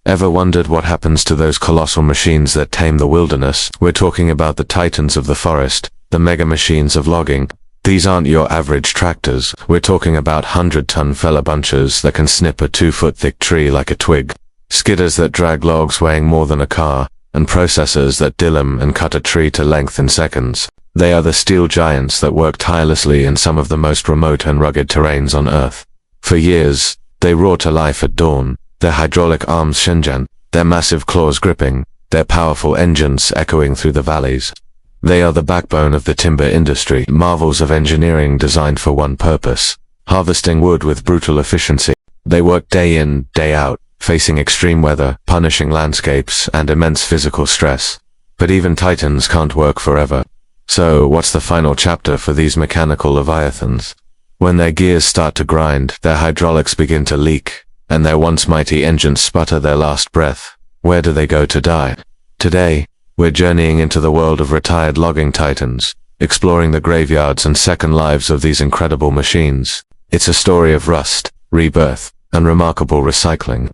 Ever wondered what happens to those colossal machines that tame the wilderness? We're talking about the titans of the forest, the mega machines of logging. These aren't your average tractors. We're talking about 100-ton fella bunchers that can snip a 2-foot thick tree like a twig, skidders that drag logs weighing more than a car, and processors that dilim and cut a tree to length in seconds. They are the steel giants that work tirelessly in some of the most remote and rugged terrains on Earth. For years, they roar to life at dawn, their hydraulic arms Shenzhen, their massive claws gripping, their powerful engines echoing through the valleys. They are the backbone of the timber industry, marvels of engineering designed for one purpose: harvesting wood with brutal efficiency. They work day in, day out, facing extreme weather, punishing landscapes, and immense physical stress. But even titans can't work forever. So, what's the final chapter for these mechanical leviathans? When their gears start to grind, their hydraulics begin to leak, and their once mighty engines sputter their last breath, where do they go to die? Today, we're journeying into the world of retired logging titans, exploring the graveyards and second lives of these incredible machines. It's a story of rust, rebirth, and remarkable recycling.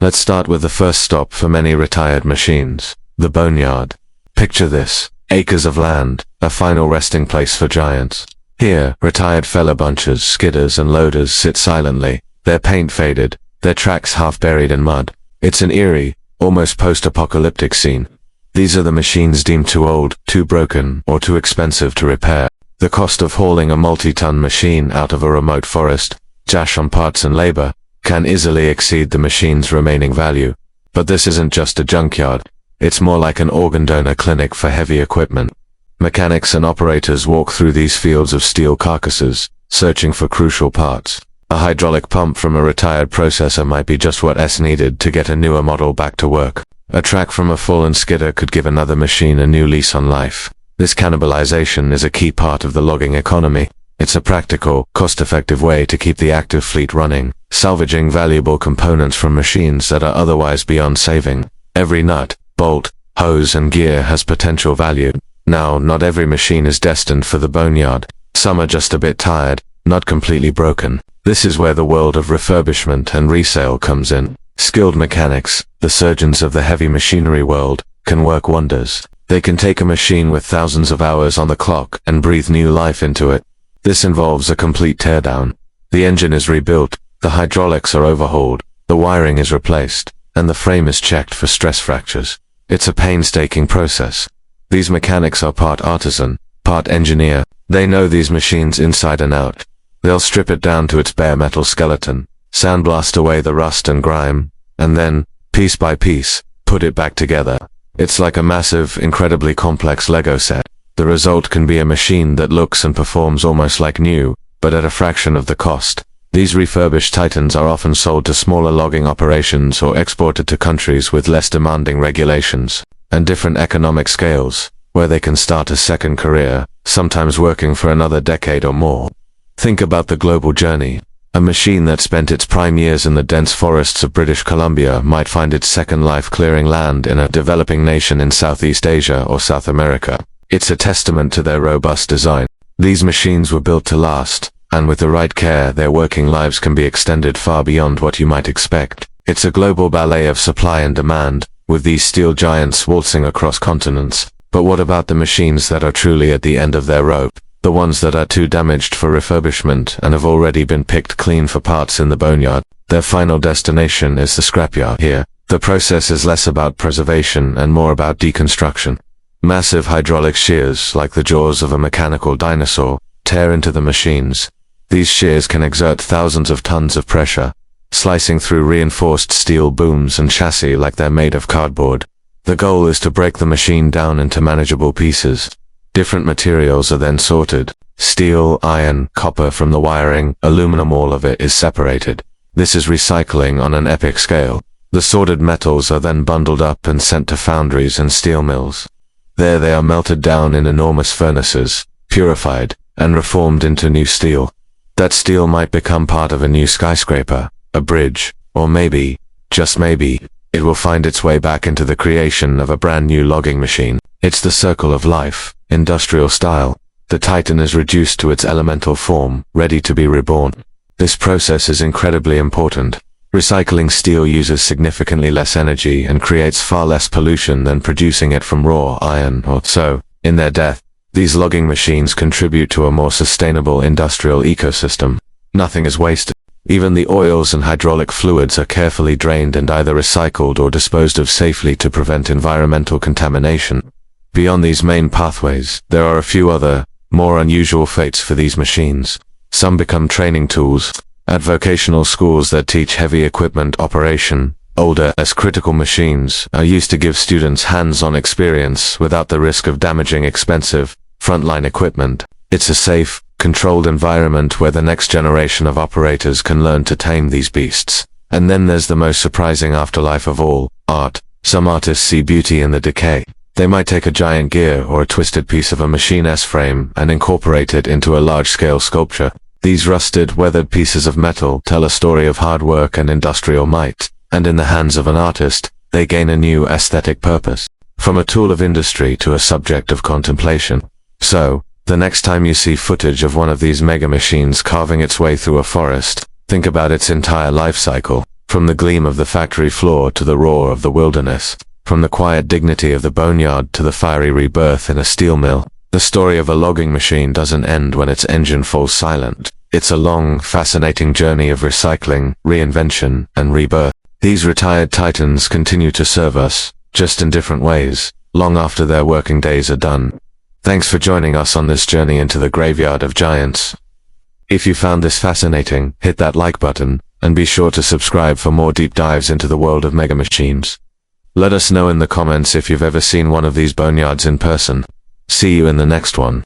Let's start with the first stop for many retired machines, the boneyard. Picture this: acres of land, a final resting place for giants. Here, retired fella bunchers, skidders, and loaders sit silently, their paint faded, their tracks half buried in mud. It's an eerie, almost post-apocalyptic scene. These are the machines deemed too old, too broken, or too expensive to repair. The cost of hauling a multi-ton machine out of a remote forest, just on parts and labor, can easily exceed the machine's remaining value. But this isn't just a junkyard. It's more like an organ donor clinic for heavy equipment. Mechanics and operators walk through these fields of steel carcasses, searching for crucial parts. A hydraulic pump from a retired processor might be just what's needed to get a newer model back to work. A track from a fallen skidder could give another machine a new lease on life. This cannibalization is a key part of the logging economy. It's a practical, cost-effective way to keep the active fleet running, salvaging valuable components from machines that are otherwise beyond saving. Every nut, bolt, hose, and gear has potential value. Now, not every machine is destined for the boneyard. Some are just a bit tired, not completely broken. This is where the world of refurbishment and resale comes in. Skilled mechanics, the surgeons of the heavy machinery world, can work wonders. They can take a machine with thousands of hours on the clock and breathe new life into it. This involves a complete teardown. The engine is rebuilt, the hydraulics are overhauled, the wiring is replaced, and the frame is checked for stress fractures. It's a painstaking process. These mechanics are part artisan, part engineer. They know these machines inside and out. They'll strip it down to its bare metal skeleton, sandblast away the rust and grime, and then, piece by piece, put it back together. It's like a massive, incredibly complex Lego set. The result can be a machine that looks and performs almost like new, but at a fraction of the cost. These refurbished titans are often sold to smaller logging operations or exported to countries with less demanding regulations and different economic scales, where they can start a second career, sometimes working for another decade or more. Think about the global journey. A machine that spent its prime years in the dense forests of British Columbia might find its second life clearing land in a developing nation in Southeast Asia or South America. It's a testament to their robust design. These machines were built to last, and with the right care, their working lives can be extended far beyond what you might expect. It's a global ballet of supply and demand, with these steel giants waltzing across continents. But what about the machines that are truly at the end of their rope? The ones that are too damaged for refurbishment and have already been picked clean for parts in the boneyard. Their final destination is the scrapyard. Here, the process is less about preservation and more about deconstruction. Massive hydraulic shears, like the jaws of a mechanical dinosaur, tear into the machines. These shears can exert thousands of tons of pressure, slicing through reinforced steel booms and chassis like they're made of cardboard. The goal is to break the machine down into manageable pieces. Different materials are then sorted. Steel, iron, copper from the wiring, aluminum, all of it is separated. This is recycling on an epic scale. The sorted metals are then bundled up and sent to foundries and steel mills. There they are melted down in enormous furnaces, purified, and reformed into new steel. That steel might become part of a new skyscraper, a bridge, or maybe, just maybe, it will find its way back into the creation of a brand new logging machine. It's the circle of life, industrial style. The titan is reduced to its elemental form, ready to be reborn. This process is incredibly important. Recycling steel uses significantly less energy and creates far less pollution than producing it from raw iron ore. So, in their death, these logging machines contribute to a more sustainable industrial ecosystem. Nothing is wasted. Even the oils and hydraulic fluids are carefully drained and either recycled or disposed of safely to prevent environmental contamination. Beyond these main pathways, there are a few other, more unusual fates for these machines. Some become training tools at vocational schools that teach heavy equipment operation. Older, less critical machines are used to give students hands-on experience without the risk of damaging expensive, frontline equipment. It's a safe, controlled environment where the next generation of operators can learn to tame these beasts. And then there's the most surprising afterlife of all, art. Some artists see beauty in the decay. They might take a giant gear or a twisted piece of a machine S-frame and incorporate it into a large-scale sculpture. These rusted, weathered pieces of metal tell a story of hard work and industrial might, and in the hands of an artist, they gain a new aesthetic purpose. From a tool of industry to a subject of contemplation. So, the next time you see footage of one of these mega machines carving its way through a forest, think about its entire life cycle, from the gleam of the factory floor to the roar of the wilderness, from the quiet dignity of the boneyard to the fiery rebirth in a steel mill. The story of a logging machine doesn't end when its engine falls silent. It's a long, fascinating journey of recycling, reinvention, and rebirth. These retired titans continue to serve us, just in different ways, long after their working days are done. Thanks for joining us on this journey into the graveyard of giants. If you found this fascinating, hit that like button, and be sure to subscribe for more deep dives into the world of mega machines. Let us know in the comments if you've ever seen one of these boneyards in person. See you in the next one.